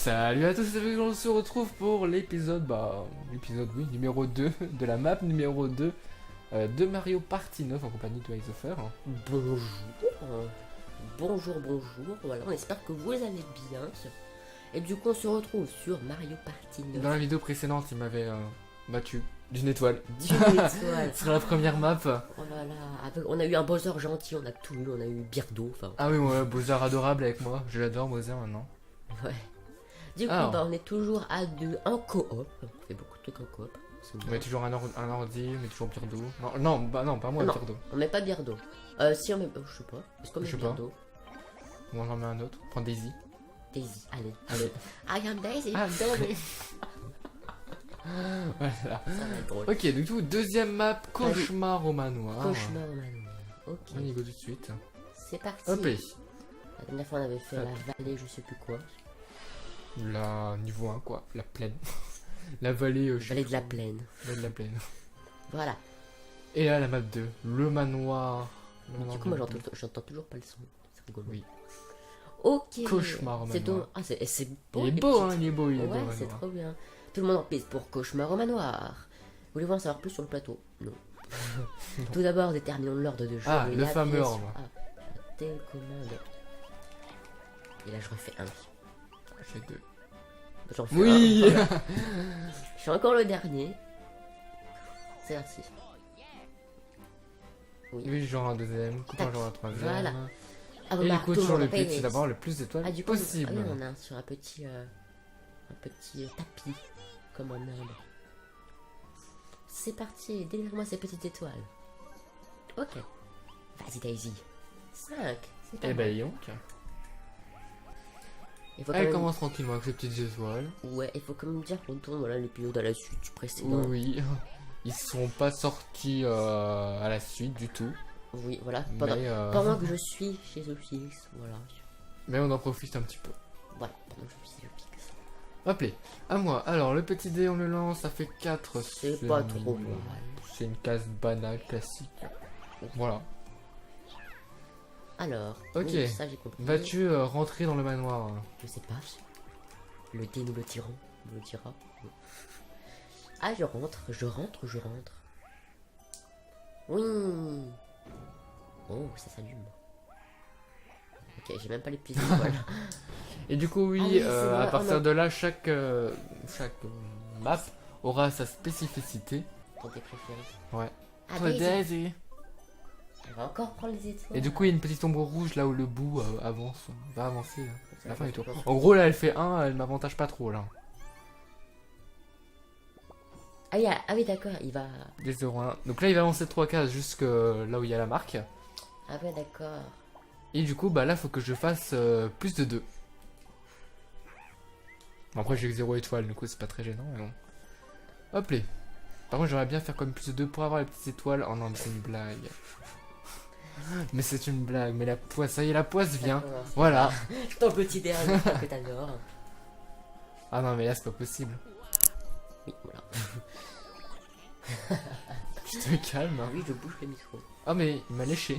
Salut à tous, c'est Fabien, on se retrouve pour l'épisode, oui, numéro 2 de la map numéro 2 de Mario Party 9 en compagnie de Isofer. Bonjour, bonjour, voilà, on espère que vous allez bien. Et du coup on se retrouve sur Mario Party 9. Dans la vidéo précédente, il m'avait battu d'une étoile. D'une étoile. Sur la première map. Oh là là, on a eu un Bowser gentil, on a tout eu, on a eu Birdo, enfin. Ah oui, ouais, Bowser adorable avec moi, je l'adore Bowser maintenant. Ouais. Du coup, Alors. on est toujours à deux en coop, on fait beaucoup de trucs en coop. On met toujours un ordi, on met toujours Birdo. Non, pas moi, Non. Birdo. On met pas Birdo. Si on met, je sais pas, est-ce qu'on met Je sais Birdo? Bon, j'en mets un autre, prends Daisy. Daisy, allez. I am Daisy. Ah, voilà. Ça va être drôle. Ok, du coup, deuxième map, Cauchemar au manoir. Cauchemar au manoir. Ok, On y go tout de suite. c'est parti. Hop, et La dernière fois on avait fait la vallée, je sais plus quoi. la niveau 1 quoi, la plaine. La vallée, je sais Vallée de plus la trop. plaine. Vallée de la plaine. Voilà. Et là la map 2, le manoir. Le manoir Du coup, moi de- j'entends toujours pas le son. C'est rigolo. Oui. Ok. Cauchemar au C'est manoir. donc. Ah, c'est beau. Il est les beau, petites- hein, il est beau, il est beau. Ouais, le c'est manoir. trop bien. Tout le monde en piste pour Cauchemar au manoir. Voulez-vous en savoir plus sur le plateau? Non. Tout d'abord, déterminons l'ordre de jeu. Ah, et le la fameux pièce- ordre. Ah, la télécommande. Et là, je refais un. Je fais 2. J'en fais Oui. un. Je suis encore le dernier. C'est parti. Oui, genre un deuxième, coupe Tac. genre un troisième. Voilà. Ah, Et bah, du coup, tout toujours monde le a but, payé. c'est d'avoir le plus d'étoiles Ah, du coup, possible. ah oui, on a sur un petit tapis, comme un arbre. C'est parti, délivre-moi ces petites étoiles. Ok. Vas-y, Daisy. 5. C'est pas Eh mal. ben, donc. Il faut quand Elle même... commence tranquillement avec ses petites étoiles. Ouais, il faut quand même dire qu'on tourne voilà, les pilotes à la suite du précédent. Oui. Ils sont pas sortis à la suite du tout. Oui, voilà. Mais, Pendant que je suis chez Opix, voilà. mais on en profite un petit peu. Voilà, pendant que je suis chez Opix. Hop là, à moi. Alors, le petit dé, on le lance, ça fait 4. C'est pas trop mal. C'est une case banale, classique. Voilà. Alors, Ok. oui, ça j'ai compris. Vas-tu rentrer dans le manoir? Je sais pas. Le dé nous le tirons. Nous le dira. Ah, je rentre. Oui. Oh, ça s'allume. Ok, j'ai même pas les petites étoiles. Et du coup, oui, Ah oui, c'est vrai, à partir on a- de là, chaque map aura sa spécificité. Pour tes préférés. Ouais. Ah, Toi, Daisy. Daisy. Elle va encore prendre les étoiles. Et du coup, il y a une petite ombre rouge là où le bout avance. Va avancer là. Ça La fin va, du tour. je pense. En gros, là, elle fait 1, elle m'avantage pas trop là. Ah oui, d'accord, il va... Des 0-1. Donc là, il va avancer 3 cases jusque là où il y a la marque. Ah ouais, d'accord. Et du coup, bah là, faut que je fasse plus de 2. Bon, après, j'ai que 0 étoile, du coup, c'est pas très gênant. Mais bon. Hop là. Par contre, j'aimerais bien faire comme plus de 2 pour avoir les petites étoiles. Oh non, mais c'est une blague. Mais c'est une blague. Mais la poisse, ça y est, la poisse vient. D'accord. Voilà. Ton petit dernier que t'adores. Ah non, mais là, c'est pas possible. Oui, voilà. Je te calme. Ah Hein. oui, je bouge le micro. Ah, mais il m'a léché.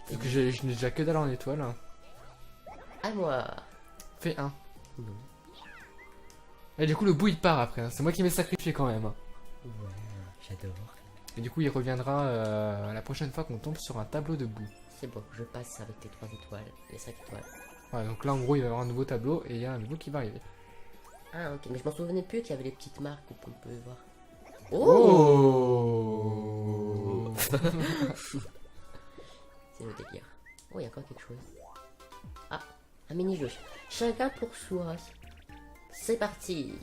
Parce que je n'ai déjà que dalle en étoile. Hein. À moi. Fais 1. Non. Et du coup, le bout il part après. Hein. C'est moi qui m'ai sacrifié quand même. Ouais, j'adore. Et du coup, il reviendra la prochaine fois qu'on tombe sur un tableau de boue. C'est bon, je passe avec tes 3 étoiles, les 5 étoiles. Ouais, donc là, en gros, il va y avoir un nouveau tableau et il y a un nouveau qui va arriver. Ah ok, mais je m'en souvenais plus qu'il y avait les petites marques qu'on pouvait voir. Oh, C'est le délire. Oh, il y a encore quelque chose. Ah, un mini-jeu. Chacun pour soi. C'est parti.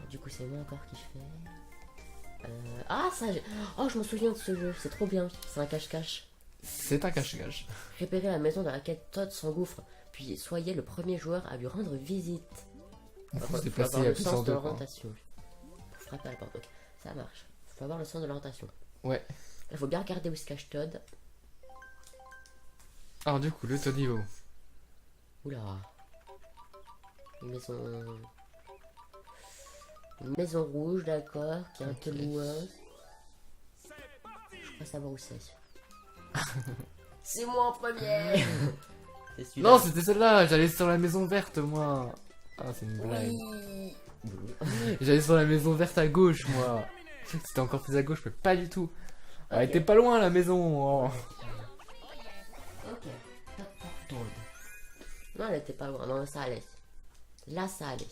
Du coup, c'est moi encore qui fais. Ah, ça... Oh, je me souviens de ce jeu. C'est trop bien. C'est un cache-cache. C'est un cache-cache. Repérez la maison dans laquelle Todd s'engouffre, puis soyez le premier joueur à lui rendre visite. Il faut se Faut déplacer avoir à le plusieurs sens de deux. Quoi. l'orientation. Pour frapper à la porte. Ok, ça marche. Faut avoir le sens de l'orientation. Ouais. Là, faut bien regarder où se cache Todd. Alors, du coup, le taux niveau. Oula. Une maison... Une maison rouge, d'accord, qui est un peu loin. Je crois savoir où c'est. C'est moi en premier. C'est celui-là. Non, c'était celle-là. J'allais sur la maison verte, moi. Ah, c'est une blague. Oui. J'allais sur la maison verte à gauche, moi. Je crois que c'était encore plus à gauche, mais pas du tout. Elle Ok. était pas loin, la maison. Oh. Ok. Non, elle était pas loin. Non, ça allait. Là, ça allait.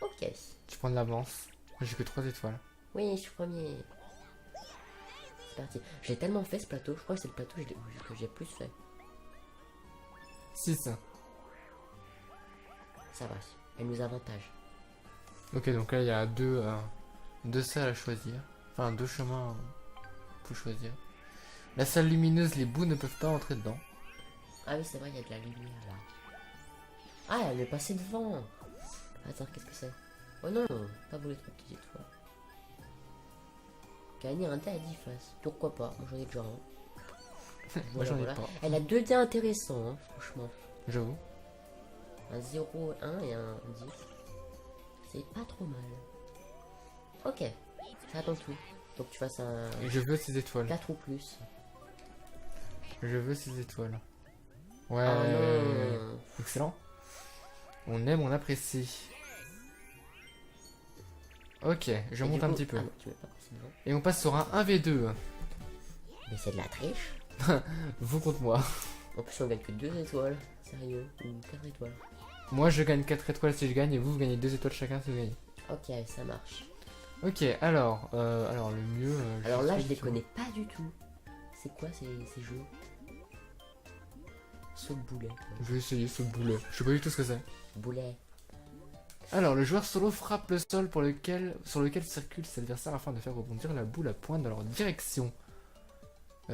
Ok. Tu prends de l'avance. Moi, j'ai que 3 étoiles. Oui, je suis premier. C'est parti. J'ai tellement fait ce plateau. Je crois que c'est le plateau que j'ai plus fait. 6. Ça va. Elle nous avantage. Ok, donc là, il y a deux salles à choisir. Enfin, 2 chemins pour choisir. La salle lumineuse, les bouts ne peuvent pas entrer dedans. Ah oui, c'est vrai, il y a de la lumière là. Ah, elle est passée devant. Attends, qu'est-ce que c'est? Oh non, pas voulu 3 petites étoiles. Gagner un dé à 10 faces. Pourquoi pas? Moi j'en ai déjà un. Moi, j'en ai pas. Elle a 2 dés intéressants, hein, franchement. J'avoue. Un 0, 1 et un 10. C'est pas trop mal. Ok, ça attend tout. Donc tu fasses un Je veux ces étoiles. 4 ou plus. Je veux ces étoiles. Ouais. Ah non. Excellent. On aime, on apprécie. Ok, je Et monte du un coup- petit peu. Ah non, tu mets pas passé devant. Et on passe sur un 1v2. Mais c'est de la triche. Vous contre moi. En plus, on gagne que 2 étoiles. Sérieux, ou 4 étoiles. Moi je gagne 4 étoiles si je gagne et vous gagnez 2 étoiles chacun si vous gagnez. Ok, ça marche. Ok, alors le mieux. Alors là, je sais les pas. connais pas du tout. C'est quoi ces jeux? Saut de boulet. Je vais essayer ce boulet. Je sais pas du tout ce que c'est. Boulet. Alors, le joueur solo frappe le sol sur lequel circule ses adversaires afin de faire rebondir la boule à pointe dans leur direction.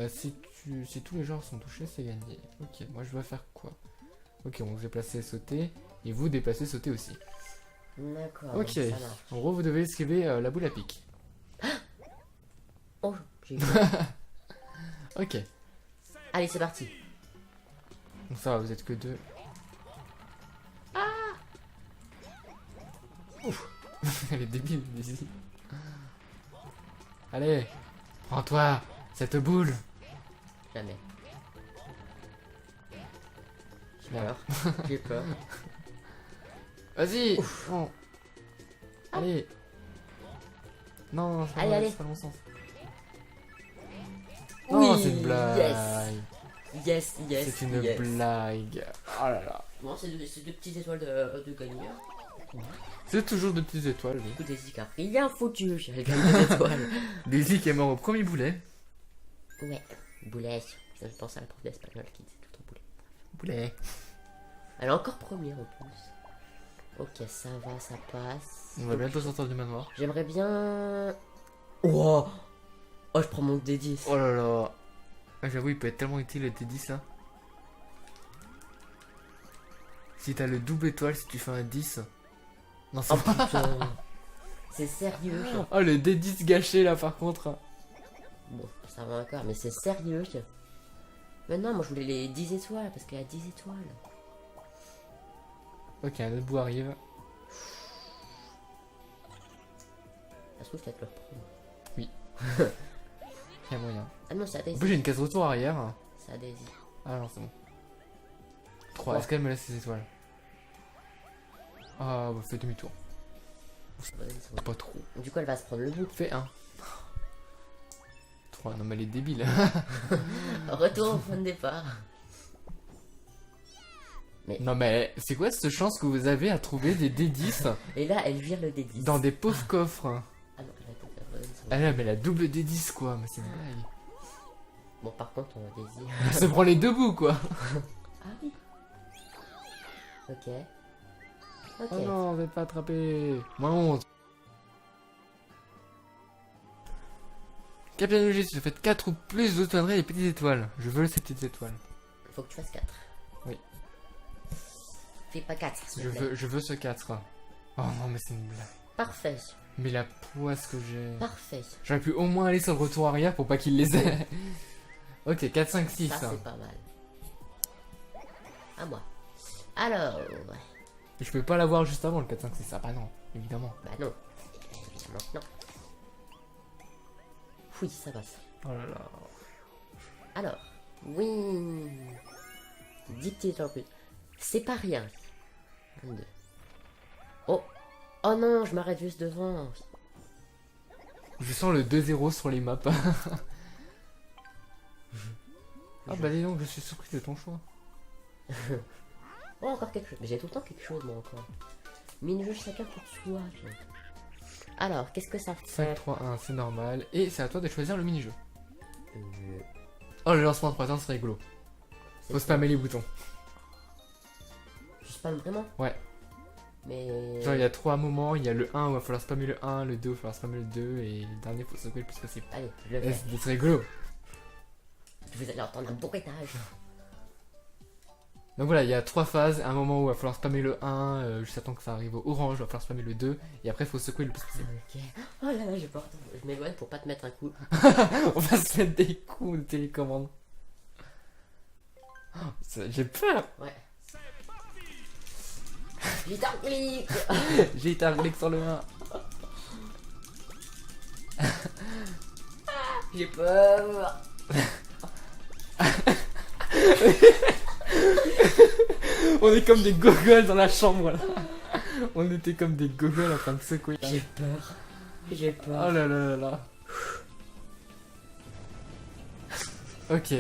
Si tous les joueurs sont touchés, c'est gagné. Ok, moi je dois faire quoi? Ok, on vous déplacer et sauter. Et vous déplacer et sauter aussi. D'accord. Ok, Ça marche. en gros vous devez esquiver la boule à pic. Oh, j'ai eu peur. Ok, Allez, c'est parti. donc ça va, vous êtes que 2. Ouf. Elle est débile, Daisy. Allez, prends-toi cette boule. Jamais. J'ai Merde. peur. J'ai peur. Vas-y. Bon. Allez. Non, non, c'est pas Allez, vrai, allez. c'est pas le bon sens. Non, Oui, c'est une blague. Yes, C'est une yes. blague. Oh là là. Bon, c'est deux petites étoiles de gagneur. C'est toujours de petites étoiles, oui. Du coup, Daisy qui a rien foutu. Elle gagne 2 étoiles. Daisy qui est mort au premier boulet. Ouais, boulet. Ça me pense à la prof d'espagnol qui disait tout le temps boulet. Boulet. Elle est encore première en plus. Ok, ça va, ça passe. On va bientôt sortir du manoir. J'aimerais bien... Oh, oh, je prends mon D10. Oh là là. Ah, j'avoue, il peut être tellement utile le T10 là. Si t'as le double étoile, si tu fais un 10. Non, c'est Oh putain. C'est sérieux. Oh, le D10 gâché là par contre. Bon, ça va encore, mais c'est sérieux. Mais non, moi je voulais les 10 étoiles parce qu'il y a 10 étoiles. Ok, un autre bout arrive. Ça se trouve peut-être leur prendre. Il y a moyen. Ah non, c'est à En plus, Daisy. j'ai une case retour arrière. C'est à Daisy. Ah non, c'est bon. 3. Ouais. Est-ce qu'elle me laisse ses étoiles? Ah, bah fais demi-tour. Ouais, Pas trop. du coup, elle va se prendre le bout. Fais 1. 3. Non, mais elle est débile. Retour au point de départ. Non, mais c'est quoi cette chance que vous avez à trouver des D10 Et là, elle vire le D10. dans des pauvres coffres? Ah non, elle a peut-être Ah là, mais la double D10 quoi. Mais c'est une blague. Bon, par contre, on a Daisy. Elle se prend les deux bouts quoi. Ah oui. Ok. Ok. Oh non, vous êtes pas attrapé. Moi honte. Capitaine Logis, si vous faites 4 ou plus, vous obtiendrez les petites étoiles. Je veux ces petites étoiles. Faut que tu fasses 4. Oui. Fais pas 4, s'il te plaît. Je veux ce 4. Oh non, mais c'est une blague. Parfait. Mais la poisse que j'ai. Parfait. J'aurais pu au moins aller sur le retour arrière pour pas qu'il les ait. Ok, 4, 5, 6. Ça, c'est pas mal. À moi. Alors... Je peux pas l'avoir juste avant le 4, 5, 6. Ah bah non, évidemment. Bah non. Maintenant. Oui, ça passe. Oh là là. Alors. Oui. 10 petits étoiles en plus. C'est pas rien. 22. Oh. Oh non, je m'arrête juste devant. Je sens le 2-0 sur les maps. Ah bah dis donc, je suis surpris de ton choix. Oh, encore quelque chose. Mais j'ai tout le temps quelque chose, moi, encore. Mini-jeu chacun pour soi. Tiens. Alors, qu'est-ce que ça 5, fait? 3, 1, c'est normal. Et c'est à toi de choisir le mini-jeu. Euh, Oh, le lancement de printemps, c'est rigolo. c'est Faut spammer les boutons. Je spam vraiment? Ouais. Mais... Genre, il y a 3 moments. Il y a le 1 où il va falloir spammer le 1, le 2 où il va falloir spammer le 2, et le dernier, faut sauver le plus possible. Allez, je le Et fais. c'est rigolo. Vous allez entendre un bruitage. Donc voilà, il y a 3 phases. Un moment où il va falloir spammer le 1, juste attends que ça arrive au orange, il va falloir spammer le 2, et après, il faut secouer le plus possible. Ok. Oh là là, je m'éloigne pour pas te mettre un coup. On va se mettre des coups de télécommande. Oh, j'ai peur. Ouais. Vite un clic. J'ai été un clic sur le 1. J'ai peur. On est comme des gogoles dans la chambre là. On était comme des gogoles en train de secouer. J'ai peur. J'ai Oh peur. là là là là. Ok.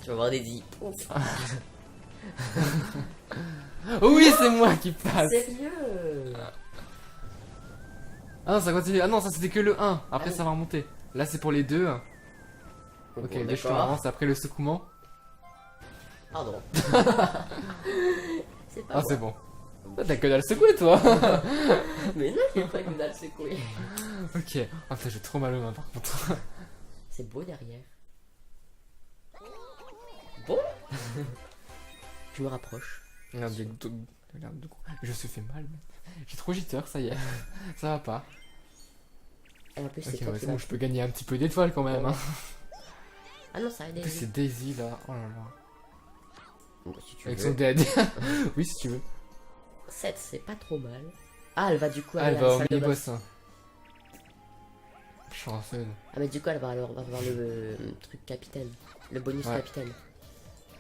Tu vas voir des hippos. Oui, c'est moi qui passe. Sérieux? Ah non, ça continue. Ah non, ça c'était que le 1. Après, Ah oui. ça va remonter. Là, c'est pour les 2. Ok, Bon, les je te d'accord. avance après le secouement. Pardon. C'est pas Ah, moi. c'est bon. Ah, t'as que dalle secouer, toi. Mais non, j'ai pas que dalle secouer. Ok. Ah, putain, j'ai trop mal aux mains par contre. C'est beau derrière. Bon. Je me rapproche. Regarde, regarde, je me suis fait mal. J'ai trop jitter, ça y est. Ça va pas. Et en plus, c'est Ok, toi ouais, qui c'est bon, vas- je peux gagner un petit peu d'étoiles quand même. Hein. Ah non, ça a En plus, aidé. c'est Daisy là. Oh là là. Bon, si tu Avec veux. son dead. Oui, si tu veux. 7, c'est pas trop mal. Ah, elle va du coup Ah, aller elle à va la au salle de mini-boss. boss. Chanceuse. Ah, mais du coup, elle va alors va voir le truc capitaine. Le bonus Ouais. capitaine.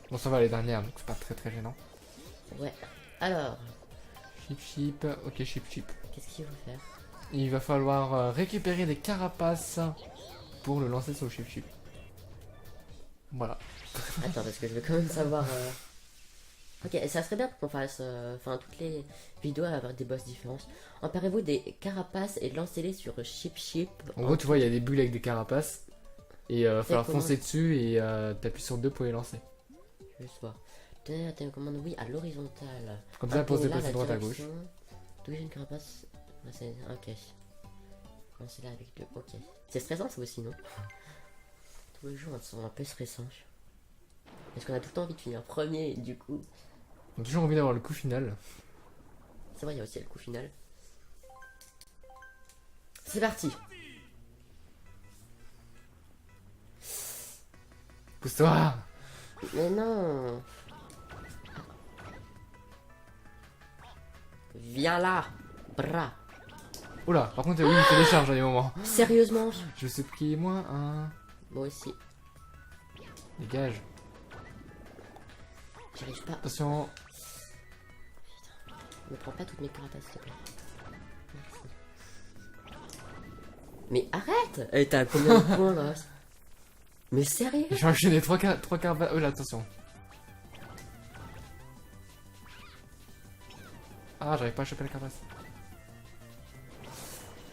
Bon, ça va les dernières, donc c'est pas très très gênant. Ouais. Alors, Chip chip. Ok, chip chip. qu'est-ce qu'il faut faire? Il va falloir récupérer des carapaces pour le lancer sur le chip chip. Voilà. Attends, parce que je veux quand même savoir. Ok, ça serait bien qu'on fasse. Enfin, toutes les vidéos avec des boss différents. Emparez-vous des carapaces et lancez-les sur Chip Chip. En gros, tu vois, il y a des bulles avec des carapaces. Et va falloir comment foncer dessus et t'appuies sur 2 pour les lancer. Je vais voir. Tenez la commande, oui, à l'horizontale. Comme ça, pour se Appuyez là, déplacer la droite à gauche. direction. Toucher une carapace. Ah, ok. Lancez-la avec deux. Ok. C'est stressant ça aussi, non? Tous les jours sont un peu stressants. Parce qu'on a tout le temps envie de finir premier, et du coup. On a toujours envie d'avoir le coup final. C'est vrai, il y a aussi le coup final. C'est parti. Pousse-toi. Mais non. Viens là. Bras. Oula, par contre, oui, il me fait des charges à des moments. Sérieusement? Je sais qui est moins un. Moi aussi. Dégage. J'arrive pas. Attention. Ne prends pas toutes mes carapaces, s'il te plaît. Merci. Mais arrête! Et t'as combien de points là? Mais sérieux? J'ai enchaîné 3 carapaces. Oh là, attention. Ah, j'arrive pas à choper la carapace.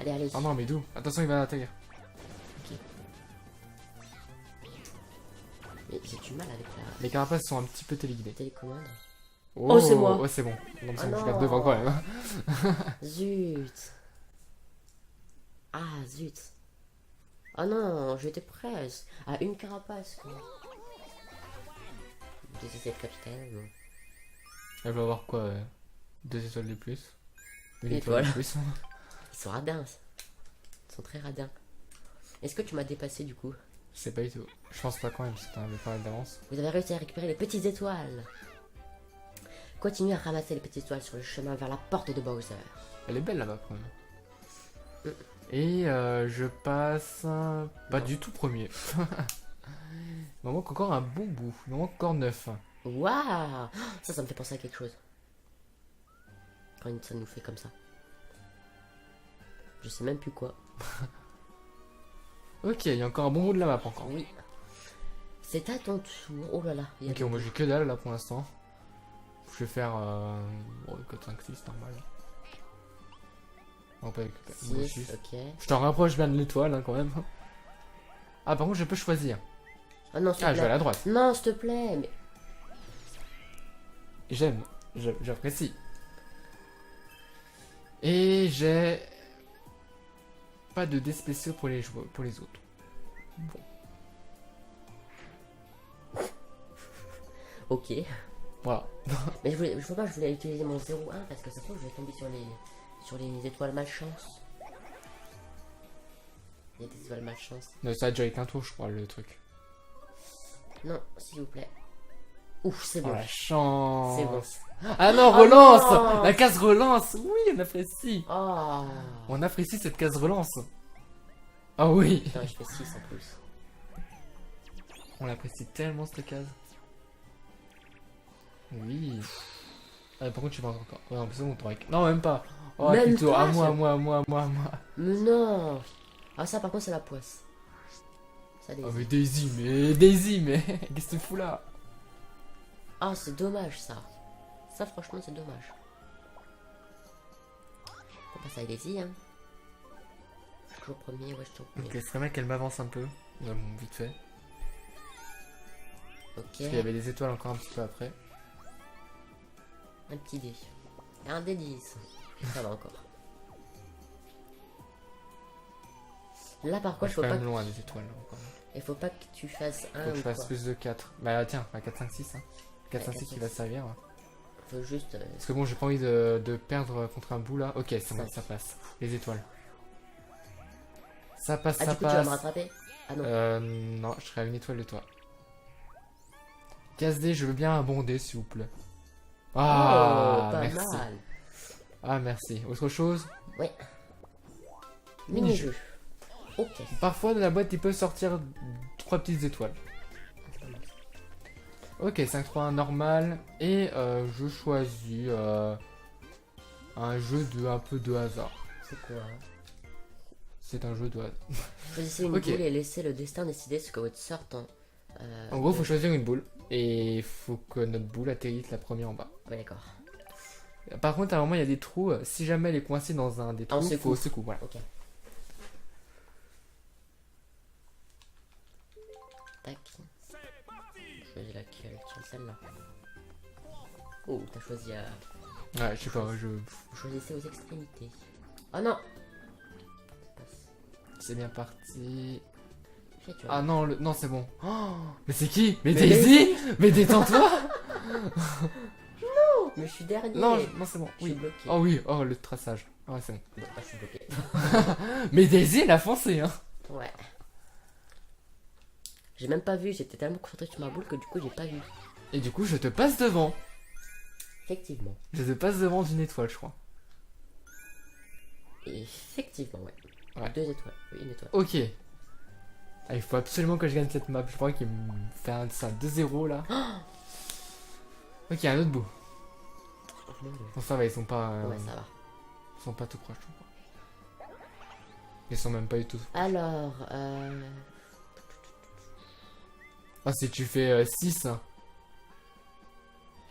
Allez, allez. Oh non, mais d'où? Attention, il va atterrir. Mais j'ai du mal avec la Les carapaces sont un petit peu téléguidées. télécommande. Oh, c'est moi. Ouais, c'est bon. Non, mais Ah c'est bon, je non. garde devant quand même. Zut. Ah, zut. Oh non, j'étais presque. À une carapace, quoi. Deux essais de capitaine. Non. Elle va avoir quoi 2 étoiles de plus. Une Une étoile de étoile. plus. Ils sont radins. Ils sont très radins. Est-ce que tu m'as dépassé du coup? C'est pas du tout. Je pense pas quand même, parce que t'en avais pas mal d'avance. Vous avez réussi à récupérer les petites étoiles. Continuez à ramasser les petites étoiles sur le chemin vers la porte de Bowser. Elle est belle là-bas quand même. Et je passe pas Non. du tout premier. Il me manque encore un bon bout. Il me manque encore 9. Waouh! Ça me fait penser à quelque chose. Quand ça nous fait comme ça. Je sais même plus quoi. Ok, il y a encore un bon bout de la map encore. Oui. C'est à ton tour. Oh là là. il y a Ok, des- moi j'ai que dalle là pour l'instant. Je vais faire 4, 5, 6 normal. On peut avec 6, 6. ok. Je t'en rapproche bien de l'étoile hein, quand même. Ah par contre je peux choisir. Ah non, s'il te Ah je vais à plaît. la droite. Non, s'il te plaît. Mais... J'aime, j'apprécie. Et j'ai pas de dés spéciaux pour les joueurs, pour les autres. Bon, Ok. voilà. Mais je vois pas, je voulais utiliser mon 0,1 parce que ça se trouve, je vais tomber sur les étoiles malchance. Il y a des étoiles malchance. Non, ça a déjà été un tour je crois le truc. Non, s'il vous plaît. Ouf, c'est Oh bon. la chance. C'est bon. Ah non, Oh relance. non. La case relance. Oui, on apprécie. Oh. On apprécie cette case relance. Ah oui. Putain, je fais 6 en plus. On l'apprécie tellement cette case. Oui. Ah, par contre, je sais pas encore. Ouais, en plus, on break. Non, même pas. Oh, Même plutôt pas, à moi, ça- à moi, à moi, à moi, à moi. Mais non. Ah, ça, par contre, c'est la poisse. Ça, Oh, mais Daisy, mais qu'est-ce que tu fous là? Ah, c'est dommage, ça. Ça, franchement, c'est dommage. Faut passer à Daisy, hein. Toujours premier, ouais, je suis Ok, premier. ce serait bien qu'elle m'avance un peu. Vite fait. Ok. Parce qu'il y avait des étoiles encore un petit peu après. Un petit dé. Et un dé 10. Ça va encore. Là, par Moi, contre, je suis faut quand pas, même loin des étoiles. Là, encore. il faut pas que tu fasses Faut un que je ou fasse quoi. plus de 4. Bah tiens, 4, 5, 6. Hein. 4, 5, 6 qui 4, va servir. Faut juste. Parce que bon, j'ai pas envie de perdre contre un bout là. Ok, c'est bon, Cinq. ça passe. Les étoiles. Ça passe, Ah, ça du coup, tu vas me passe. rattraper? Ah non. Non, je serai à une étoile de toi. Casse D, je veux bien un bon dé, s'il vous plaît. Ah, Oh, pas merci. mal. Ah, merci. Autre chose? Ouais. Mini-jeu. Ok. Parfois, de la boîte, il peut sortir 3 petites étoiles. Ah, c'est pas mal. Ok, 5-3-1 normal. Et je choisis un jeu de un peu de hasard. C'est quoi? C'est un jeu de hasard. Choisissez une Ok. boule et laissez le destin décider ce que votre sort tend. En gros, faut choisir une boule. Et il faut que notre boule atterrisse la première en bas. Ouais, d'accord. Par contre, à un moment, il y a des trous. Si jamais elle est coincée dans un des On trous, il faut secoue. secouer. Voilà. Ok. Tac. Je choisis laquelle? Tiens, celle-là. Oh, t'as choisi à... Ouais, je sais pas, Vous choisissez aux extrémités. Oh non! Ça passe. c'est bien parti. J'ai tu vois. Ah non, non, c'est bon. Oh, mais c'est qui? Mais Mais Daisy? Mais détends-toi! Mais je suis dernier! Non, non, c'est bon. Je suis Oui. bloqué. Oh oui, oh le traçage. Ah ouais, c'est bon. Bon, ah, je suis bloqué. Mais Daisy, elle a foncé, hein. Ouais. J'ai même pas vu, j'étais tellement concentré sur ma boule que du coup j'ai pas vu. Et du coup, je te passe devant. Effectivement. Je te passe devant d'une étoile, je crois. Effectivement, ouais. Ouais. 2 étoiles. Oui, une étoile. Ok. Ah, il faut absolument que je gagne cette map. Je crois qu'il me fait un 2-0 là. Ok, un autre bout. Oh, mon Dieu. Bon, ça va, ils sont pas, Ouais, ça va. ils sont pas tout proches. Je crois. Ils sont même pas du tout. Alors, Ah, si tu fais 6.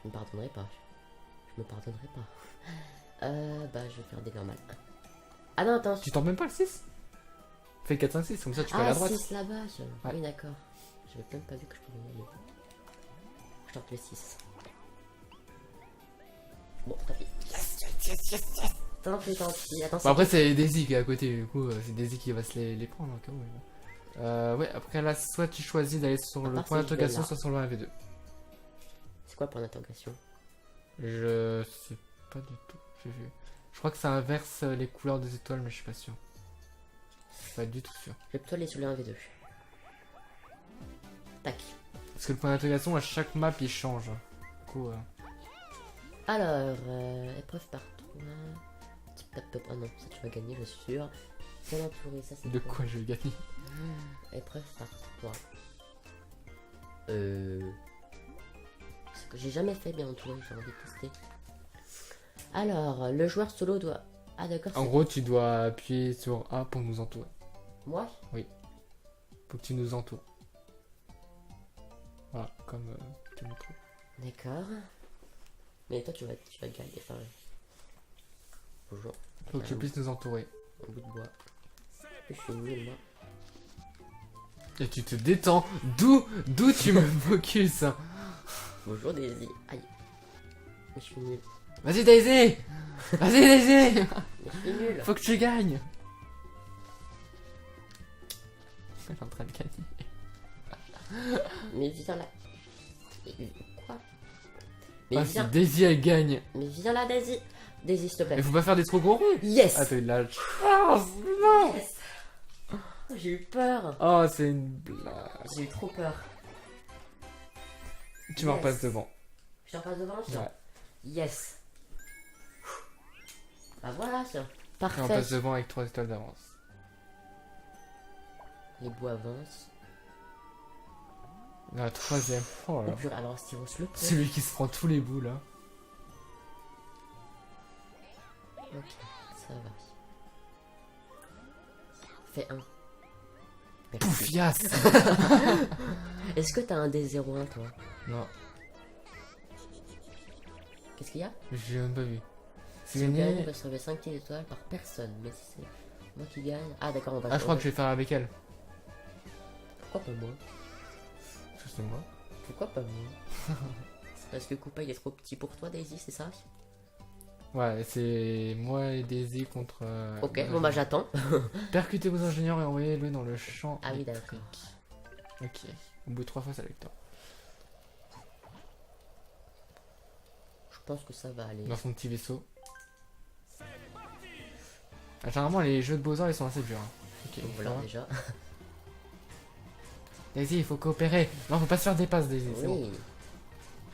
je me pardonnerai pas. Je me pardonnerai pas. Bah, je vais faire des normales. Ah non, attends. Tu tentes même pas le 6? Fais 4, 5, 6, comme ça tu peux aller à Ah, droite. 6 là-bas. Ouais. Oui, d'accord. J'avais même pas vu que je pouvais y aller. Je tente le 6. Bon, tant pis. Tant pis, tant pis. Attends, Bon, après, c'est Daisy qui est à côté, du coup, c'est Daisy qui va se les prendre. Donc, ouais, après là, soit tu choisis d'aller sur À le part point si je vais d'interrogation, là. soit sur le 1v2. c'est quoi pour l'interrogation? Je sais pas du tout. Je crois que ça inverse les couleurs des étoiles, mais je suis pas sûr. Je suis pas du tout sûr. Je vais plutôt aller sur le 1v2. Tac. Parce que le point d'interrogation, à chaque map, il change. Du coup, Alors, épreuve par 3. Oh non, ça tu vas gagner, je suis sûr. Bien entouré, ça c'est de quoi je vais gagner? Épreuve par 3. C'est que j'ai jamais fait bien entouré, j'ai envie de tester. Alors, le joueur solo doit... Ah d'accord, En gros, tu dois appuyer sur A pour nous entourer. moi? Faut que tu nous entoures. Voilà, comme tu me trouves. D'accord. Mais toi, tu vas gagner, enfin... Bonjour. Faut que tu puisses nous entourer. Un bout de bois. Je suis nul, moi. Et tu te détends. D'où tu me focuses? Bonjour, Daisy. Aïe. Je suis nul. Vas-y Daisy. Vas-y Daisy. Je suis nul. Faut que tu gagnes. Elle est en train de gagner. Mais viens là. Quoi? Mais Ah, viens. si Daisy elle gagne. Mais viens là, Daisy. Daisy, s'il te plaît. Il faut pas faire des trop gros ronds. Yes. Ah, t'as eu de la chance. Non. Yes. Oh, j'ai eu peur. Oh, c'est une blague. J'ai eu trop peur. Tu m'en Yes. passes devant. Je t'en passe devant, tiens. Ouais. Yes. Bah voilà, tiens. Tu m'en Parfait. passes devant avec 3 étoiles d'avance. Les bouts avancent. La troisième. Oh là. Oh, purée, alors Styros le prend. Celui qui se prend tous les bouts là. Ok, ça va. Fais un. Merci. Poufias. Est-ce que t'as un D01 toi? Non, Qu'est-ce qu'il y a? j'ai même pas vu. C'est Si on gagne, on gagné. va sauver 5 petites étoiles par personne. Mais si c'est moi qui gagne. Ah d'accord, on va. Ah, je crois que je vais faire avec elle. Pourquoi pas moi? C'est moi. Pourquoi pas moi? C'est parce que Koopa il est trop petit pour toi, Daisy, c'est ça? Ouais, c'est moi et Daisy contre. Ok, bon bah j'attends. Percutez vos ingénieurs et envoyez-le dans le champ. Ah oui, électrique. Ok. Au bout de 3 fois, c'est avec toi. Je pense que ça va aller. Dans son petit vaisseau. Ah, généralement, les jeux de Bowser ils sont assez durs. Hein. Ok, Donc ça voilà va. déjà. Daisy, il faut coopérer. Non, faut pas se faire des passes, Daisy. C'est bon. Oui.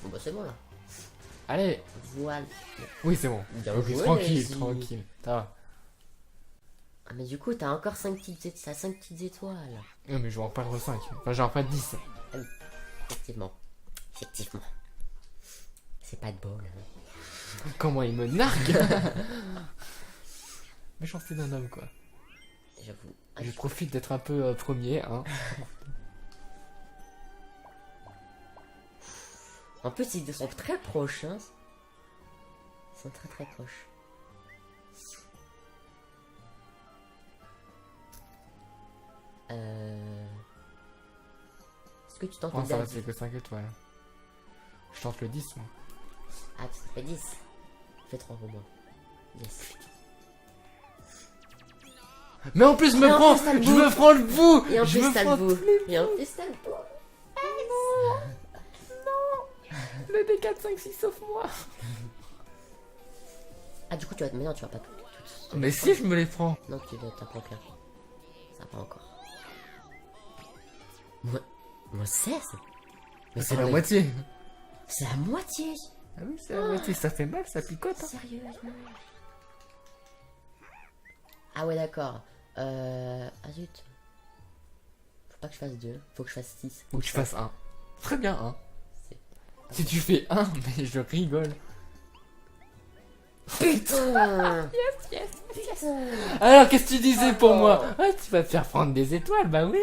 Bon bah c'est bon là. Allez. Voilà. Oui, c'est bon. Bien Ok, joué, tranquille, Daisy. tranquille. Ça va. Ah mais du coup t'as encore 5 petites étoiles. Non, mais je vais en perdre 5. Enfin, j'en perdre 10. Effectivement. Effectivement. C'est pas de bol. Hein. Comment il me nargue. Méchanceté d'un homme, quoi. J'avoue. Ah, Je profite d'être un peu premier, hein. En plus ils sont très proches. Hein. Ils sont très très proches. Est-ce que tu tentes Oh, le ça va, Daisy? c'est que 5 étoiles. Je tente le 10, moi. Ah, ça fait 10. Fais 3 au moins. Yes. Mais en plus, je me Et en prends. plus, t'as le Je bout. me prends le bout. Et en Je plus me t'as prends le bout. tous les Et en plus t'as le bout. Le D4, 5, 6 sauf moi. Ah du coup tu vas... Mais non tu vas pas tout. Mais si, je me les prends. Non tu vas t'en prends qu'un. Ça pas encore. Moi 16. Mais C'est la moitié. C'est la moitié. Ah oui, c'est la moitié. Ça fait mal, ça picote. Hein. Sérieusement. Ah ouais d'accord. Ah zut. Faut pas que je fasse 2. Faut que je fasse 6. Faut que tu fasses 1. Très bien, 1. C'est- Si tu fais 1, mais je rigole. Putain. Alors, qu'est-ce que tu disais pour moi? Ouais, tu vas te faire prendre des étoiles, bah oui.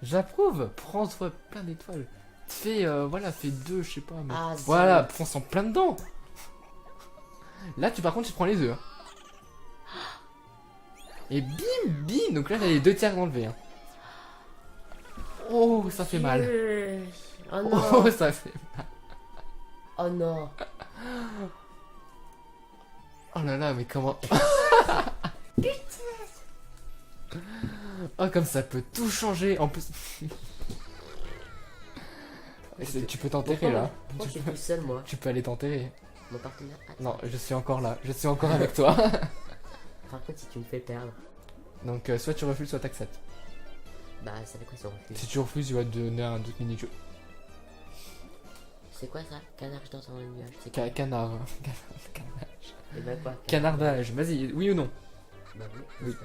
J'approuve. Prends-toi plein d'étoiles. Fais, voilà, fais 2, je sais pas. Mais... Ah, voilà, zut. prends-en plein dedans. Là, par contre, tu prends les œufs. Hein. Et bim, bim. Donc là, t'as les 2 tiers enlevés. Hein. Oh, ça fait mal. Oh non. Oh, ça fait mal. Oh non. Oh là là, mais comment... Oh, comme ça peut tout changer. En plus... Tu peux t'enterrer là. Pourquoi je suis tout seul moi? Tu peux aller t'enterrer. Mon partenaire. Attends. Non, je suis encore là. Je suis encore avec toi. Par contre si tu me fais perdre. Donc, soit tu refuses, soit t'acceptes. Bah ça fait quoi ce refus? Si tu refuses, il va te donner un autre mini-jeu. C'est quoi ça? Canard je danse dans le nuage. C'est quoi? Canard. Et bah quoi? Canardage. Vas-y, oui ou non? Bah oui. Oui.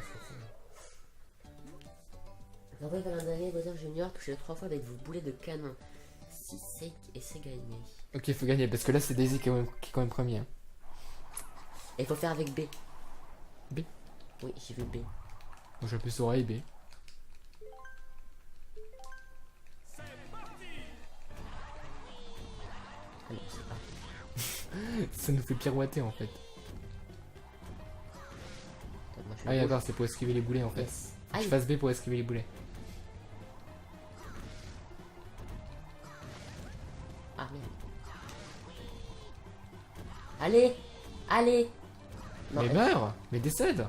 Après pendant des années, Bowser Junior touchez 3 fois avec vos boulets de canon. si c'est gagné. Ok, il faut gagner parce que là c'est Daisy qui est quand même premier. Hein. Et il faut faire avec B. B. Oui, j'ai vu B. Moi j'appuie sur A et B. Ah non, c'est pas. Ça nous fait pirouetter en fait. Attends, moi, je Ah suis d'accord, c'est pour esquiver les boulets en fait. Yes. Faut que Aïe. je fasse B pour esquiver les boulets. Ah merde. Allez. Allez. Non, Mais meurs. Mais décède.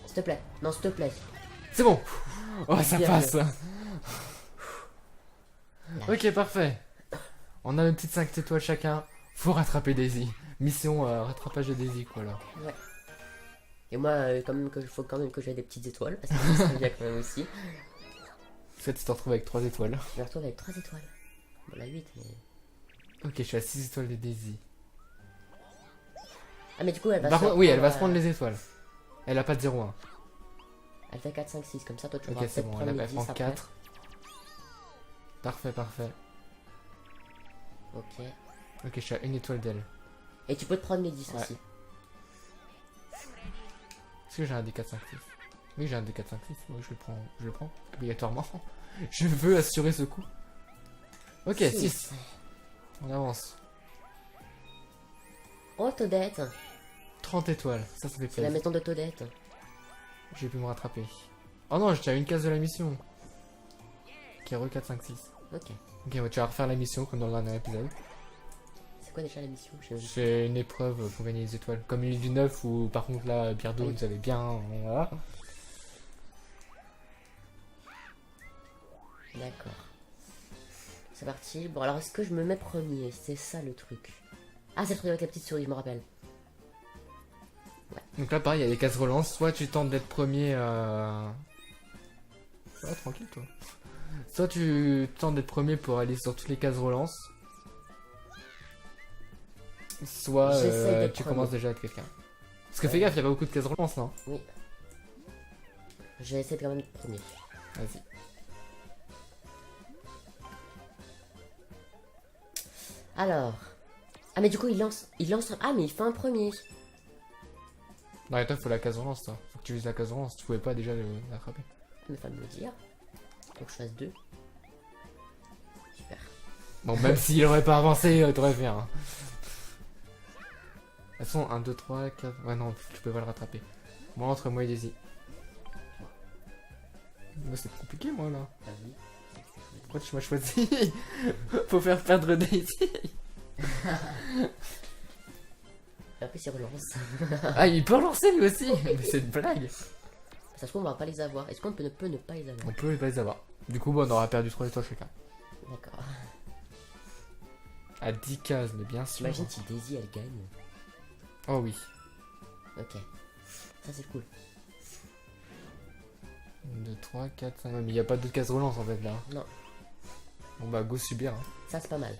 s'il te plaît. Non, s'il te plaît. C'est bon. Oh ça Bien passe. joué. Ok parfait. On a une petite 5 étoiles chacun. Faut rattraper Daisy. Mission rattrapage de Daisy quoi là. Ouais. Et moi, quand même, faut quand même que j'ai des petites étoiles. Parce que ça serait bien quand même aussi. En fait tu te retrouves avec 3 étoiles. Je me retrouve avec 3 étoiles. Bon, la 8, mais. Ok je suis à 6 étoiles de Daisy. Ah, mais du coup, elle va Par se contre oui elle va se prendre, prendre les étoiles. Elle a pas de 0-1. Elle fait 4, 5, 6. Comme ça, toi, tu Ok pourras c'est peut-être bon, prendre elle les a 10 prend après. 4. Parfait parfait. Ok. Ok je suis à 1 étoile d'elle. Et tu peux te prendre les 10 Ouais. aussi. Est-ce que j'ai un D4, 5, 6? Oui j'ai un D4, 5, 6. Oui je le prends obligatoirement. Je veux assurer ce coup. Ok 6. On avance. Oh, Toadette. 30 étoiles, ça fait C'est la plaisir. maison de Toadette. J'ai pu me rattraper. Oh non, j'étais à une case de la mission. Ok, re 4, 5, 6. Ok. Ok, ouais, tu vas refaire la mission comme dans le dernier épisode. C'est quoi déjà la mission? C'est une épreuve pour gagner les étoiles. Comme l'île du 9 où par contre là, Birdo Oui. nous avait bien. Voilà. D'accord. C'est parti. Bon, alors est-ce que je me mets premier? C'est ça le truc. Ah, c'est le truc avec la petite souris, je me rappelle. Donc là, pareil, il y a des cases relance. Soit tu tentes d'être premier. Ça va, tranquille toi. Soit tu tentes d'être premier pour aller sur toutes les cases relance. Soit J'essaie d'être tu premier. commences déjà à être quelqu'un. Parce que Ouais. fais gaffe, il n'y a pas beaucoup de cases relance non? Oui. Je vais essayer quand même d'être premier. Vas-y. Alors. Ah, mais du coup, il lance. Ah, mais il fait un premier. Non, et toi, faut la case relance, toi. Faut que tu vises la case relance. Tu pouvais pas déjà l'attraper. Il me faut me le dire. Faut que je fasse 2. Super. Bon, même s'il aurait pas avancé, t'aurais fait un. Elles sont 1, 2, 3, 4. Ouais, non, tu peux pas le rattraper. Moi, entre moi et Daisy. Moi, c'est compliqué, moi, là. Vas-y. Pourquoi tu m'as choisi? Faut faire perdre Daisy. Et après, il relance. Ah, il peut relancer lui aussi. Mais c'est une blague. Ça se trouve, on va pas les avoir. Est-ce qu'on peut ne pas les avoir? On peut pas les avoir. Du coup, bon, on aura perdu 3 étoiles chacun. D'accord. À 10 cases, mais bien sûr. T'imagines si Daisy elle gagne? Oh oui. Ok. Ça c'est cool. 1, 2, 3, 4, 5. Mais il n'y a pas d'autres cases relance en fait là. Non. Bon bah, go subir. Hein. Ça c'est pas mal.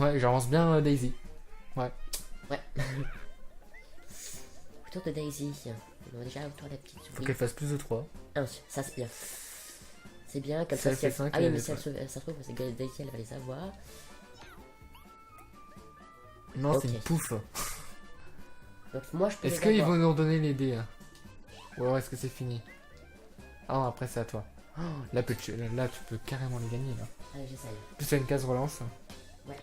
Ouais, j'avance bien Daisy. Ouais. Ouais. Autour de Daisy. On a déjà autour de la petite Faut souris. qu'elle fasse plus de 3. Ah, ça c'est bien. C'est bien, comme Ça, ça elle si fait elle... cinq, Ah oui, elle mais est si elle ça se trouve, c'est que Daisy elle va les avoir. Non, Ok. c'est une pouffe. Donc moi je peux Est-ce les qu'ils avoir. vont nous redonner les dés hein? Ou alors est-ce que c'est fini? Ah non, après c'est à toi. Oh, là, tu peux carrément les gagner là. Allez, j'essaye. Plus c'est une case relance. Ouais.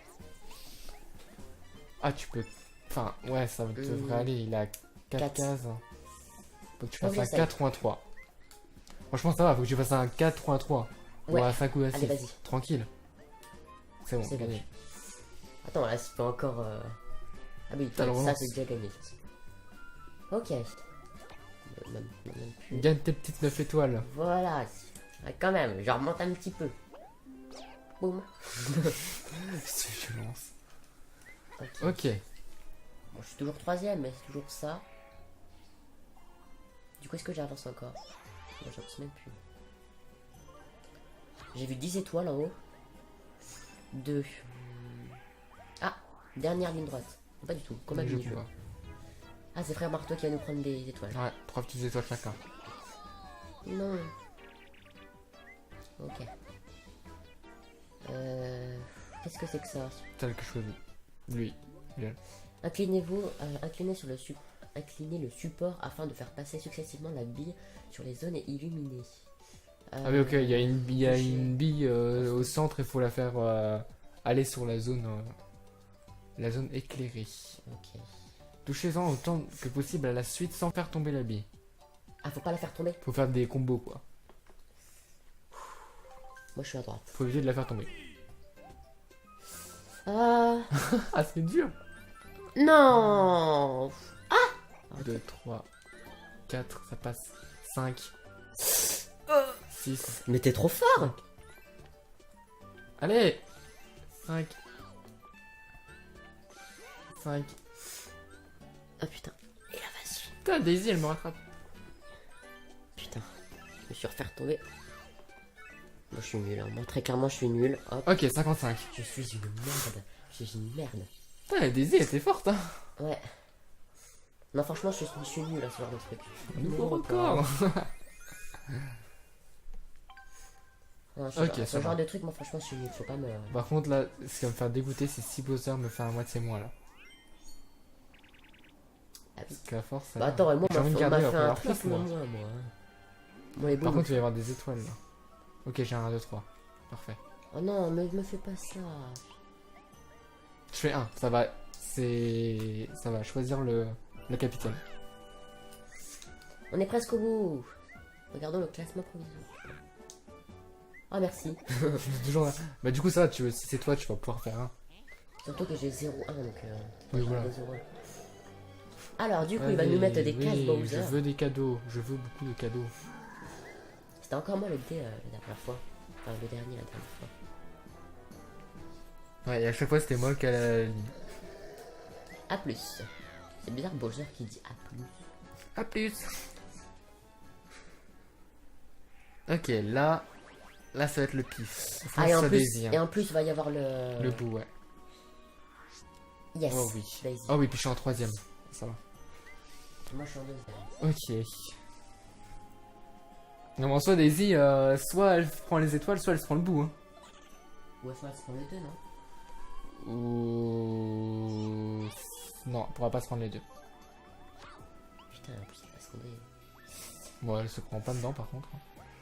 Ah, tu peux. Enfin, ouais, ça devrait aller. Il a 4 Quatre. cases. Faut que tu Donc, fasses un j'essaye. 4 ou un 3. Franchement, ça va. Faut que tu fasses un 4 ou un 3. Ouais. Ou un 5 ou un 6. Allez, vas-y. Tranquille. C'est bon, C'est bon. gagné. Attends, là c'est pas encore... Ah oui, T'as le ça relance. c'est déjà gagné. Ok. Même plus. Gagne tes petites 9 étoiles. Voilà. Ah, quand même, je remonte un petit peu. Boum. C'est violence. Ok. Ok. Bon, je suis toujours troisième, mais c'est toujours ça. Du coup, est-ce que j'avance encore? Moi, j'avance même plus. J'ai vu 10 étoiles en haut. 2. Ah, dernière ligne droite. Pas du tout. Combien de Je mini-jeux? vois. Ah, c'est Frère Marteau qui va nous prendre des étoiles. Ouais, 3 petites étoiles chacun. Non. Ok. Qu'est-ce que c'est que ça? Tel que je choisis. Lui. Bien. Inclinez-vous, inclinez le support afin de faire passer successivement la bille sur les zones illuminées. Ah oui, ok, il y a une bille au centre, il faut la faire aller sur la zone éclairée. Ok. Touchez-en autant que possible à la suite sans faire tomber la bille. Ah, faut pas la faire tomber? Faut faire des combos quoi. Moi je suis à droite. Faut éviter de la faire tomber. Ah Ah, c'est dur. non. 2, 3, 4, ça passe. 5, 6. Mais t'es trop fort. Allez 5. 5. Ah putain. Et là vas-y. Putain, Daisy, elle me rattrape. Putain. Je me suis refait tomber. Moi je suis nul, hein. Moi très clairement je suis nul. Hop. Ok, 55. Je suis une merde. Je suis une merde. Putain, Daisy, elle était forte, hein. Ouais. Non franchement je suis nul à ce genre de truc. Nouveau record. record. Non, Ok, ce ça genre va. de truc, moi franchement je suis nul. Faut pas me... Par contre, là, ce qui va me faire dégoûter, c'est si Bowser me fait à moitié moins là. Ah oui. Parce qu'à force, ça Bah va. attends, et moi J'ai on envie de m'a garder fait après un avoir triple plus, moi. moins moi. Moi les Par boules. contre, il va y avoir des étoiles là. Ok, j'ai un 1, 2, 3. Parfait. Oh non, me fais pas ça. Je fais 1. Ça va. C'est. Ça va choisir le capitaine. On est presque au bout. Regardons le classement provisoire. Ah merci. Toujours là. Bah, du coup, ça, si c'est toi, tu vas pouvoir faire 1. Surtout que j'ai 0-1 donc Oui, j'ai voilà. des 0-1. Alors du coup il va nous mettre des cases Je Bowser. veux des cadeaux. Je veux beaucoup de cadeaux. C'était encore moi le dé la dernière fois. Enfin le dernier la dernière fois. Ouais, et à chaque fois, c'était moi qui allais à la ligne. A plus. C'est bizarre Bowser qui dit A plus. A plus. Ok, là. Là, ça va être le pif. Faut Ah et que en, ça plus, désire. et en plus il va y avoir le... Le bout, ouais. Yes. Oh oui. Daisy. Oh oui, puis je suis en 3ème. Ça va. Moi je suis en deuxième. Ok. Non, mais en soi, Daisy, soit elle prend les étoiles, soit elle se prend le bout. Hein. Ouais, faut se prendre les deux, non? Ou. Non, elle pourra pas se prendre les deux. Putain, en plus il va se rendre. Bon, elle se prend pas dedans par contre.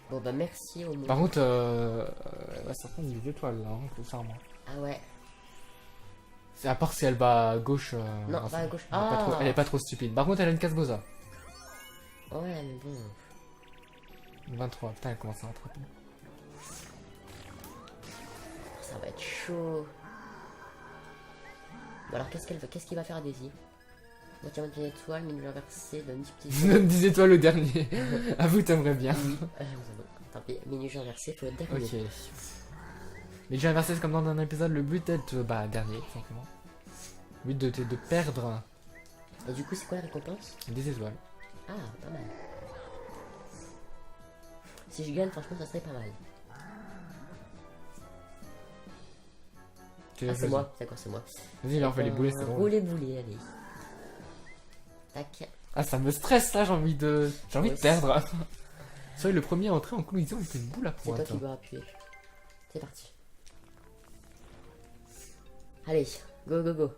Bon bah merci au moins. Par contre, elle va se prendre les étoiles là, hein, clairement. Ah ouais. C'est à part si elle va à gauche. Non, enfin, pas à gauche. Elle, est pas trop, Ah. elle est pas trop stupide. Par contre, elle a une casse Boza. Ouais mais bon. 23, putain, elle commence à rattraper. Ça va être chaud. Bon alors qu'est-ce qu'il va faire à Daisy? Moitié une étoile, mine inversée, donne 10 petits... Donne 10 étoiles au dernier. Avoue, t'aimerais bien. Oui. Tant pis, minus inversée, faut être dernier. Ok. Mais j'ai inversé, c'est comme dans un épisode, le but d'être dernier, tout simplement. Le but de perdre Et du coup, c'est quoi la récompense? des étoiles. Ah, pas mal. Si je gagne, franchement, ça serait pas mal. Ah, c'est moi, d'accord, c'est moi. Vas-y, là, on fait les boulets, c'est drôle. Rouler, boulet, allez. Tac. Ah, ça me stresse là, j'ai envie de Ouais, perdre. Soyez le premier à entrer en collision, il fait une boule à C'est toi pointe. qui dois appuyer. C'est parti. Allez, go, go, go.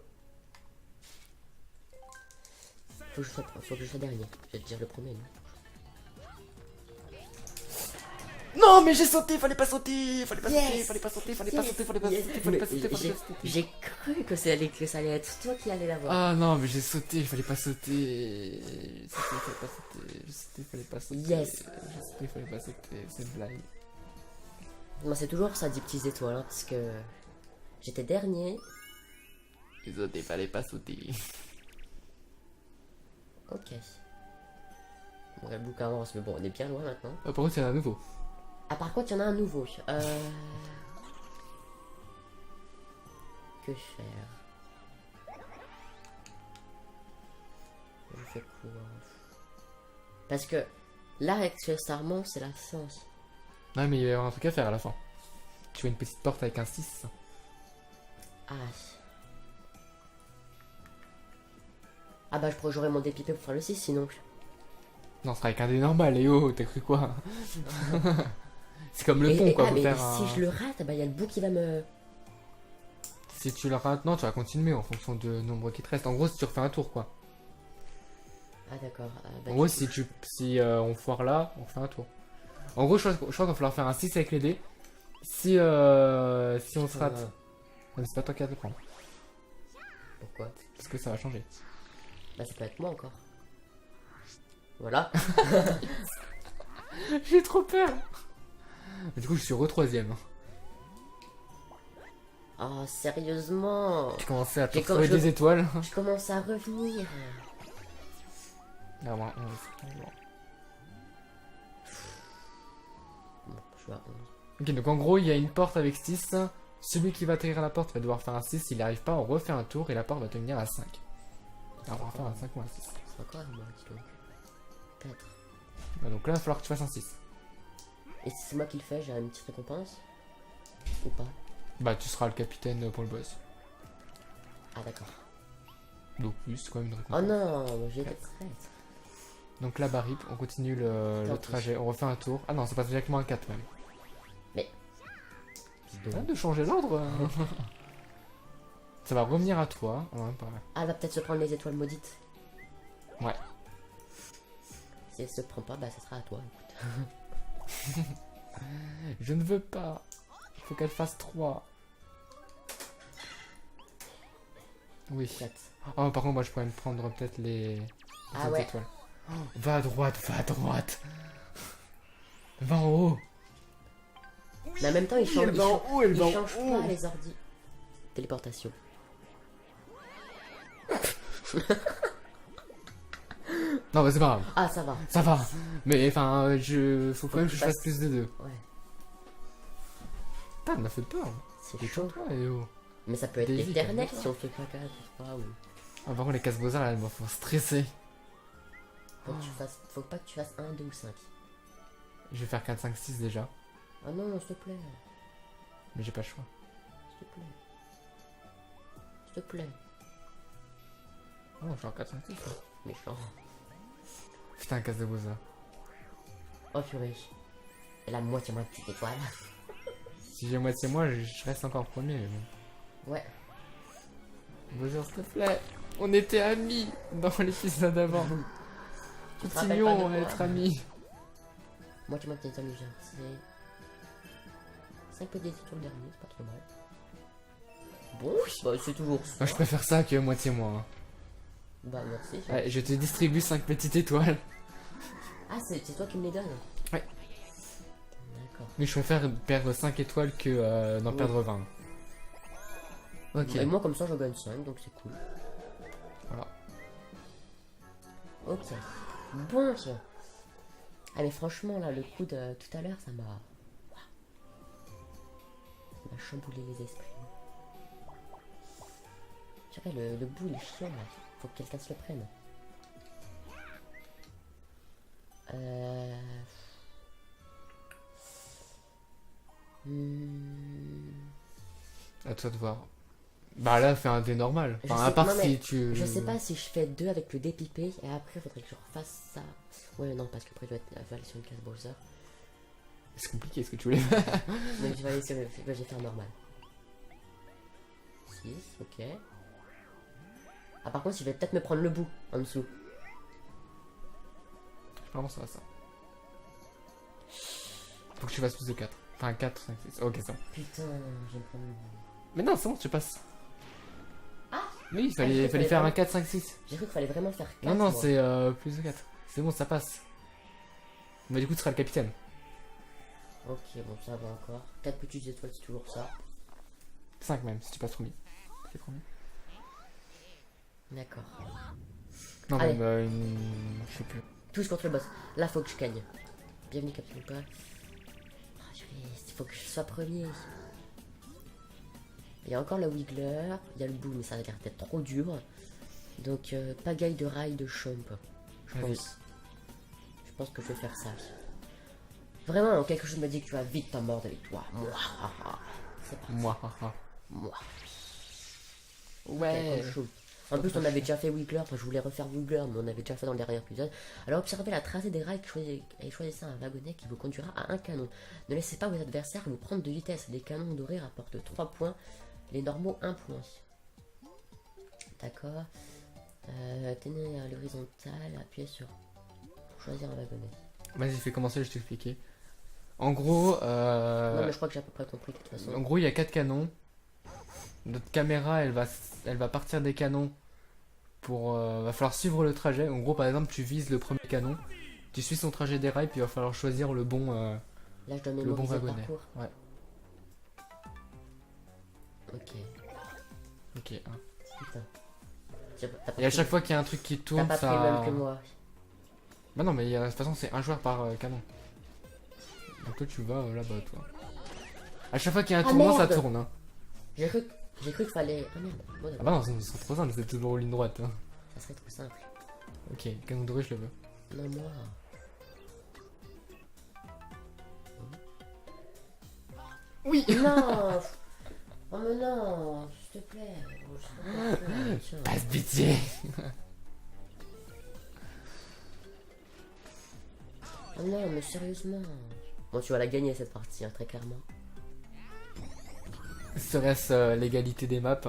Faut que je sois dernier. Je vais te dire le premier, non? Non, mais j'ai sauté, fallait pas sauter, fallait pas Yes. sauter, fallait pas sauter, fallait pas Yes. sauter, fallait pas Yes. sauter, fallait pas Mais sauter, fallait pas sauter. J'ai cru que ça allait être toi qui allais l'avoir. Ah non, mais j'ai sauté, fallait pas sauter. J'ai sauté, fallait pas sauter. J'ai sauté, fallait pas sauter. Yes. J'ai sauté, fallait pas sauter. C'est une blague. Moi, c'est toujours ça, 10 petites étoiles, hein, parce que j'étais dernier. J'ai sauté, fallait pas sauter. Ok. Bon, le bouc avance, mais bon, on est bien loin maintenant. Ah, par contre, il y en a un nouveau. Ah, par contre, il y en a un nouveau. Que faire? Je fais quoi? Parce que là, accessoirement, c'est la sens. Non, mais il va y avoir un truc à faire à la fin. Tu vois une petite porte avec un 6. Ah. Ah bah, j'aurais mon dépipé pour faire le 6 sinon. Non, ce sera avec un dé normal, et oh, t'as cru quoi? C'est comme le pont, quoi. Faut mais faire si je le rate, bah il y a le bout qui va me... Si tu le rates, non, tu vas continuer en fonction du nombre qui te reste. En gros, si tu refais un tour, quoi. Ah d'accord. Bah, En gros, si on foire là, on refait un tour. En gros, je crois qu'il va falloir faire un 6 avec les dés. Si on se rate... Ah, Non, mais c'est pas toi qui vas te le prendre. pourquoi? Parce que ça va changer. Bah ça peut être moi encore. Voilà. J'ai trop peur. Du coup, je suis re-troisième. Oh, sérieusement. J'ai commencé à te J'ai com- retrouver je- des étoiles. Je commence à revenir. Ah, ouais, Bon, je suis à 11. ok, donc en gros, il y a une porte avec 6. Celui qui va atterrir à la porte va devoir faire un 6. S'il n'y arrive pas, on refait un tour et la porte va devenir à 5. Alors, on va faire un 5 ou un 6. C'est encore à moi, dis donc. 4. Ah, donc là, il va falloir que tu fasses un 6. Et si c'est moi qui le fais, j'ai une petite récompense? Ou pas? Bah, tu seras le capitaine pour le boss. Ah d'accord. Donc, oui, c'est quand même une Oh récompense. non, j'ai été prête. Donc là, Barip, on continue le Tant pis. trajet. On refait un tour. Ah non, ça passe directement à 4 même. Arrête de changer l'ordre. Ça va revenir à toi. Ouais, pas mal. Ah, elle va peut-être se prendre les étoiles maudites. Ouais. Si elle se prend pas, bah ça sera à toi. Écoute. Je ne veux pas. Il faut qu'elle fasse 3. Oui. 4. Oh, par contre, moi, je pourrais me prendre peut-être les Ah autres ouais. étoiles. Oh, va à droite, va à droite. Va en haut. Mais en même temps, il change, elle va en haut, elle va en change haut. pas les ordi. Téléportation. Non, bah, c'est pas grave. Ah, ça va. Ça va. Mais enfin, faut quand même que je que tu fasse plus de 2. Ouais. Putain, elle m'a fait peur. C'est chaud. Toi, et oh. Mais ça peut être Des vies éternel comme ça. si on fait pas 4 ou 3 ou... Ah, par contre, les casse beaux-arts, elles me font stresser. Faut pas que tu fasses 1, 2 ou 5. Je vais faire 4, 5, 6 déjà. Ah non, s'il te plaît. Mais j'ai pas le choix. S'il te plaît. S'il te plaît. Oh, je vais faire 4, 5, 6. Méchant. Putain, casse de beaux-arts. Oh purée. Et la moitié moins de petites étoiles. Si j'ai moitié moi, je reste encore premier. Mais bon. Ouais. Beaux-arts, s'il te plaît. On était amis dans l'épisode d'avant. Tu te rappelles pas de Continuons à moi être amis. Moitié moins de petites étoiles, c'est... 5 petites étoiles dernier, c'est pas trop mal. Bon, bah c'est toujours ça. Moi, je préfère ça que moitié moi. Hein. Bah merci. Ouais, je te distribue 5 petites étoiles. Ah, c'est toi qui me les donnes? Ouais. D'accord. Mais je préfère perdre 5 étoiles que d'en Oui. perdre 20. Ok. Et moi, comme ça, je gagne 5, donc c'est cool. Voilà. Ok. Bon, tiens. Ah, mais franchement, là, le coup de tout à l'heure, ça m'a chamboulé les esprits. Je dirais, le bout, il est chiant, là. Faut que quelqu'un se le prenne. À toi de voir. Bah là, fais un dé normal. Je Enfin, sais- à part non, mais si tu... Je sais pas si je fais 2 avec le dépipé et après il faudrait que je refasse ça. Ouais, non, parce que après je vais aller sur une case Bowser. C'est compliqué ce que tu voulais faire. Donc je vais aller sur le. Je vais faire normal. 6, ok. Ah, par contre, je vais peut-être me prendre le bout en dessous. Je pense ça va ça. Faut que tu fasses plus de 4. Enfin 4, 5, 6. Ok, c'est bon. Putain, je vais me prendre le bout. Mais non, c'est bon, tu passes. Ah Oui, il je fallait fallait faire un vraiment- 4, 5, 6. J'ai cru qu'il fallait vraiment faire 4. Non, non, c'est plus de 4. C'est bon, ça passe. Mais du coup, tu seras le capitaine. Ok, bon, ça va encore. 4 petites étoiles, c'est toujours ça. 5 même, si tu passes premier. C'est premier. D'accord. Non, Allez. même je sais plus. Touche contre le boss. Là, faut que je gagne. Bienvenue, Captain Paul. Il faut que je sois premier. Il y a encore le Wiggler. Il y a le bout, mais ça a l'air d'être trop dur. Donc, pagaille de rail de Chomp. Je Vas-y. pense. Je pense que je vais faire ça. Vraiment, quelque chose me dit que tu vas vite t'en mordre avec toi. C'est parti. Moi, haha. Moi. Ouais. Quelque chose. En plus, on avait déjà fait Wiggler, enfin, je voulais refaire Wiggler, mais on avait déjà fait dans le dernier épisode. Alors, observez la tracée des rails et choisissez un wagonnet qui vous conduira à un canon. Ne laissez pas vos adversaires vous prendre de vitesse. Les canons dorés rapportent 3 points, les normaux 1 point. D'accord. Tenez à l'horizontale, appuyez sur pour choisir un wagonnet. Vas-y, fais commencer, je t'expliquer. En gros, Non, mais je crois que j'ai à peu près compris de toute façon. en gros, il y a 4 canons. Notre caméra, elle va partir des canons pour. Va falloir suivre le trajet. En gros, par exemple, tu vises le premier canon, tu suis son trajet des rails, puis il va falloir choisir le bon. Là, je dois le bon mémoriser le wagonnet. parcours. Ouais. Ok. Ok. Hein. Putain. T'as pas Et à pris- chaque fois qu'il y a un truc qui T'as tourne, pas pris le même ça. que moi. Bah non, mais de toute façon, c'est un joueur par canon. Donc toi, tu vas là-bas, toi. À chaque fois qu'il y a un Ah, tournant, ça merde. tourne. Hein. J'ai cru qu'il fallait. Ah merde. Bon, Ah d'accord. bah non, c'est trop simple, c'est toujours en ligne droite. Hein. Ça serait trop simple. Ok, canon doré, je le veux. Non, moi. Oui. Non. Oh mais non, s'il te plaît. Oh, je sais pas, tiens. Passe pitié. Oh non, mais sérieusement. Bon, tu vas la gagner cette partie, hein, très clairement. Serait-ce l'égalité des maps?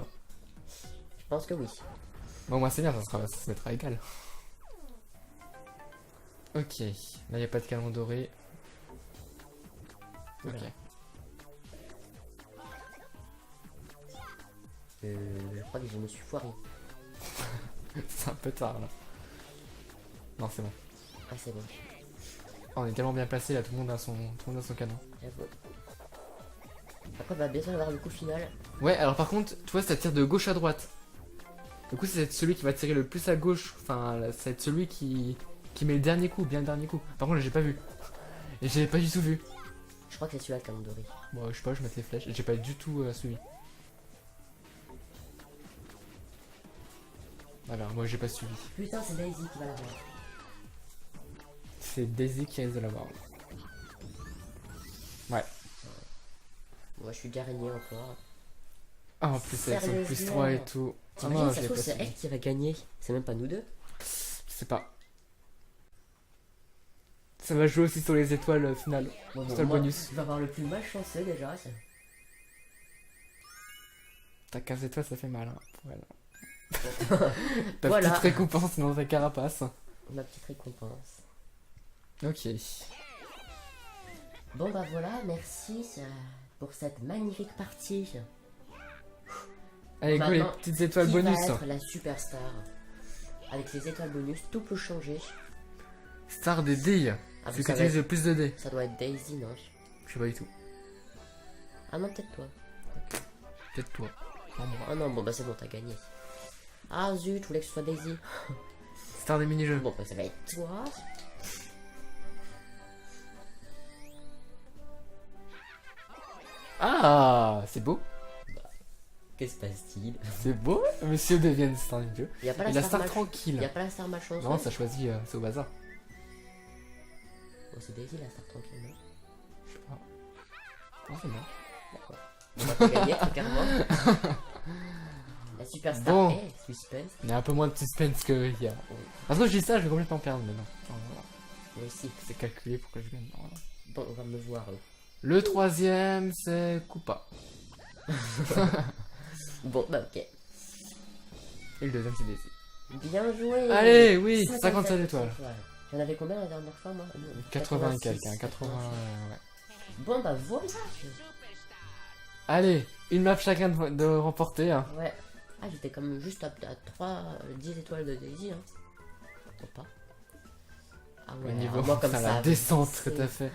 Je pense que oui. Bon, moi c'est bien, ça se mettra égal. Ok, là il n'y a pas de canon doré. Ok. Voilà. Je crois que je me suis foiré. C'est un peu tard là. Non, c'est bon. Ah, c'est bon. Oh, on est tellement bien placé là, tout le monde a son canon. J'avoue. Après, on va bientôt avoir le coup final. Ouais, alors par contre, toi ça tire de gauche à droite. Du coup, c'est celui qui va tirer le plus à gauche. Enfin, ça va être celui qui met le dernier coup, bien le dernier coup. Par contre, j'ai pas vu. Et j'ai pas du tout vu. Je crois que c'est celui-là le canon doré. Bon, je sais pas, je mets les flèches. J'ai pas du tout suivi. Voilà, moi j'ai pas suivi. Putain, c'est Daisy qui va l'avoir. C'est Daisy qui risque de l'avoir. Ouais. Moi, je suis d'araignée encore. Ah, en plus avec son plus Sérieusement. 3 et tout. Ah T'imagines, non, ça je se l'ai trouve, pas c'est suivi. elle qui va gagner. C'est même pas nous deux. Je sais pas. Ça va jouer aussi sur les étoiles finales. Bon, C'est le moi, bonus. je vais avoir le plus malchanceux déjà. T'as 15 étoiles, ça fait mal. Hein, pour elle. Ta Voilà. petite récompense dans ta carapace. Ma petite récompense. Ok. Bon bah voilà, merci pour cette magnifique partie. Allez, go les Maintenant, petites étoiles Qui bonus. va être la superstar? Avec les étoiles bonus, tout peut changer. Star des dés. Ah, Celui qui ça, utilise le plus de dés. ça doit être Daisy, non? Je sais pas du tout. Ah non, peut-être toi. Peut-être toi. Non, moi. Ah non, bon bah c'est bon, t'as gagné. Ah zut, je voulais que ce soit Daisy. Star des mini-jeux. Bon bah ça va être toi. Ah, c'est beau. Que se passe-t-il? C'est beau. Monsieur devient star des jeux. Y a pas la Il a star star Y tranquille. a pas la star malchanceuse? Non, ça choisit, c'est au bazar. Oh, c'est Daisy la star tranquille, non? Je sais pas. Non, c'est bon. D'accord. On va pas gagner très clairement. La superstar Bon. est suspense. Il y a un peu moins de suspense que hier. Parce que je dis ça, je vais complètement perdre maintenant. Moi aussi. C'est calculé pour que je gagne. Voilà. Bon, on va me voir. Le troisième, c'est Koopa. Bon, bah ok. Et le deuxième, c'est Daisy. Bien joué. Allez, oui, 57 57 étoiles. J'en avais combien la dernière fois, moi? 80 et 86, quelques, hein, 80. Ouais. Bon, bah voilà. Allez, une map chacun de remporter. Hein. Ouais. Ah, j'étais comme juste à 10 étoiles de Daisy, hein. Ou pas. Ah Au ouais, niveau, alors moi comme ça, ça. la descente que c'est- t'as fait.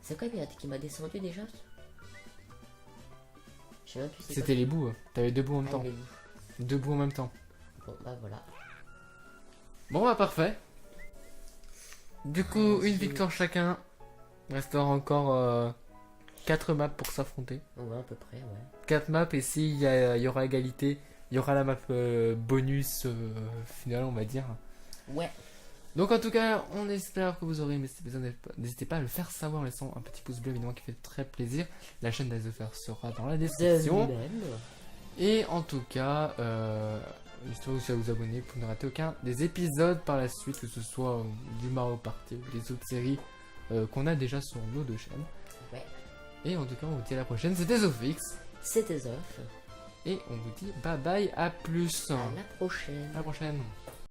C'est quoi qui m'a descendu déjà? Je sais même plus c'est C'était les bouts. T'avais deux bouts en même quoi. temps. Ah, les bouts. Deux bouts en même temps. Bon, bah voilà. Bon, bah parfait. Du coup, Vas-y. une victoire chacun. Il restera encore 4 maps pour s'affronter. Ouais, à peu près, ouais. 4 maps, et s'il y aura égalité, il y aura la map bonus finale, on va dire. Ouais. Donc en tout cas, on espère que vous aurez aimé cet épisode. N'hésitez pas à le faire savoir en laissant un petit pouce bleu, évidemment, qui fait très plaisir. La chaîne d'Azefer sera dans la De description. même. Et en tout cas, Histoire aussi à vous abonner pour ne rater aucun des épisodes par la suite, que ce soit du Mario Party ou des autres séries qu'on a déjà sur nos deux chaînes. Ouais. Et en tout cas, on vous dit à la prochaine. C'était Zofix. C'était Zof. Et on vous dit bye bye, à plus. À la prochaine. À la prochaine.